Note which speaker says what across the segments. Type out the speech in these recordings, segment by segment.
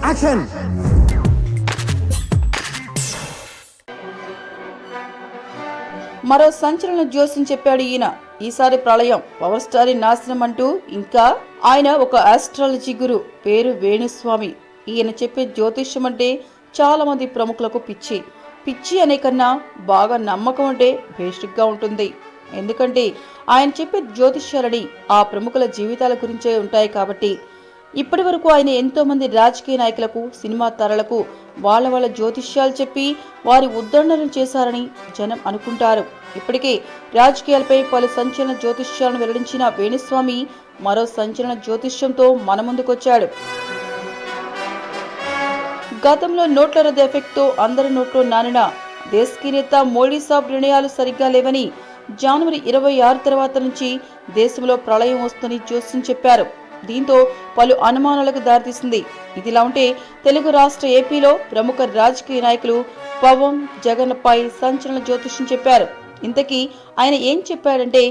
Speaker 1: Action.
Speaker 2: మరో సంచలన జోస్యం చెప్పాడు ఈయన. ఈసారి ప్రళయం, పవర్ స్టార్ నాశనం అంటూ ఇంకా ఆయన ఒక ఆస్ట్రాలజీ గురు, పేరు వేణుస్వామి. ఈయన చెప్పే జ్యోతిష్యం అంటే చాలా మంది ప్రముఖులకు పిచ్చి. పిచ్చి అనే కన్నా బాగా నమ్మకం అంటే బేసిక్ గా ఉంటుంది. ఎందుకంటే ఆయన చెప్పే జ్యోతిష్యాలని ఆ ప్రముఖుల జీవితాల గురించే ఉంటాయి కాబట్టి. ఇప్పటి వరకు ఆయన ఎంతో మంది రాజకీయ నాయకులకు, సినిమా తారలకు వాళ్ళ జ్యోతిష్యాలు చెప్పి వారి ఉద్ధరణలు చేశారని జనం అనుకుంటారు. ఇప్పటికే రాజకీయాలపై పలు సంచలన జ్యోతిష్యాలను వెల్లడించిన వేణుస్వామి మరో సంచలన జ్యోతిష్యంతో మన ముందుకొచ్చాడు. గతంలో నోట్ల రద్దు ఎఫెక్ట్ తో అందరి నోట్లో నానిన దేశీ నేత మోడీ సాబ్ నిర్ణయాలు సరిగ్గా లేవని, జనవరి 26 తర్వాత నుంచి దేశంలో ప్రళయం వస్తుందని జోస్యం చెప్పారు. దీంతో పలు అనుమానాలకు దారితీసింది. ఇదిలా ఉంటే తెలుగు రాష్ట్ర ఏపీలో ప్రముఖ రాజకీయ నాయకులు పవన్, జగన్ పై సంచలన జ్యోతిష్యం చెప్పారు. ఇంతకీ ఆయన ఏం చెప్పాడంటే,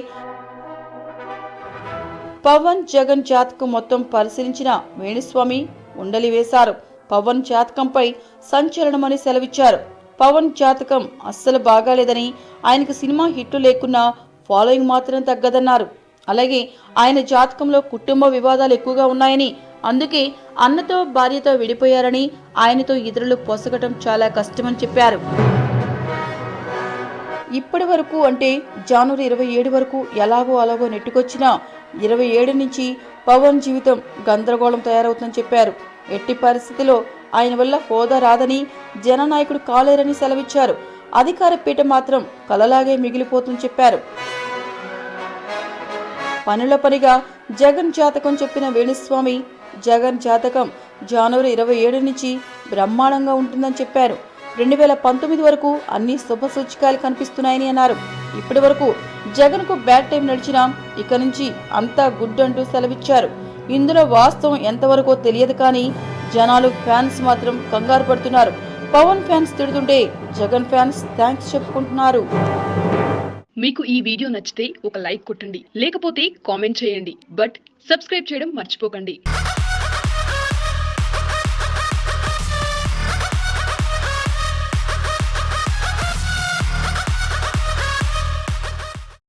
Speaker 2: పవన్, జగన్ జాతకం మొత్తం పరిశీలించిన వేణుస్వామి ఉండలి వేశారు. పవన్ జాతకంపై సంచలనమని సెలవిచ్చారు. పవన్ జాతకం అస్సలు బాగాలేదని, ఆయనకు సినిమా హిట్లు లేకున్నా ఫాలోయింగ్ మాత్రం తగ్గదన్నారు. అలాగే ఆయన జాతకంలో కుటుంబ వివాదాలు ఎక్కువగా ఉన్నాయని, అందుకే అన్నతో భార్యతో విడిపోయారని, ఆయనతో ఇతరులు పొసగటం చాలా కష్టమని చెప్పారు. ఇప్పటి వరకు అంటే జనవరి 27 వరకు ఎలాగో అలాగో నెట్టుకొచ్చినా 27 నుంచి పవన్ జీవితం గందరగోళం తయారవుతుందని చెప్పారు. ఎట్టి పరిస్థితిలో ఆయన వల్ల హోదా రాదని, జననాయకుడు కాలేరని సెలవిచ్చారు. అధికార పీఠ మాత్రం కలలాగే మిగిలిపోతుందని చెప్పారు. పనుల పనిగా జగన్ జాతకం చెప్పిన వేణుస్వామి, జగన్ జాతకం జనవరి 27 నుంచి బ్రహ్మాండంగా ఉంటుందని చెప్పారు. 2019 వరకు అన్ని శుభ సూచికలు కనిపిస్తున్నాయని అన్నారు. ఇప్పటి వరకు జగన్ కు బ్యాడ్ టైం నడిచినా ఇక నుంచి అంతా గుడ్ అంటూ సెలవిచ్చారు. ఇందులో వాస్తవం ఎంతవరకో తెలియదు కానీ జనాలు, ఫ్యాన్స్ మాత్రం కంగారు పడుతున్నారు. పవన్ ఫ్యాన్స్ తిడుతుంటే జగన్ ఫ్యాన్స్ థ్యాంక్స్ చెప్పుకుంటున్నారు.
Speaker 3: మీకు ఈ వీడియో నచ్చితే ఒక లైక్ కొట్టండి, లేకపోతే కామెంట్ చేయండి. బట్ సబ్స్క్రైబ్ చేయడం మర్చిపోకండి.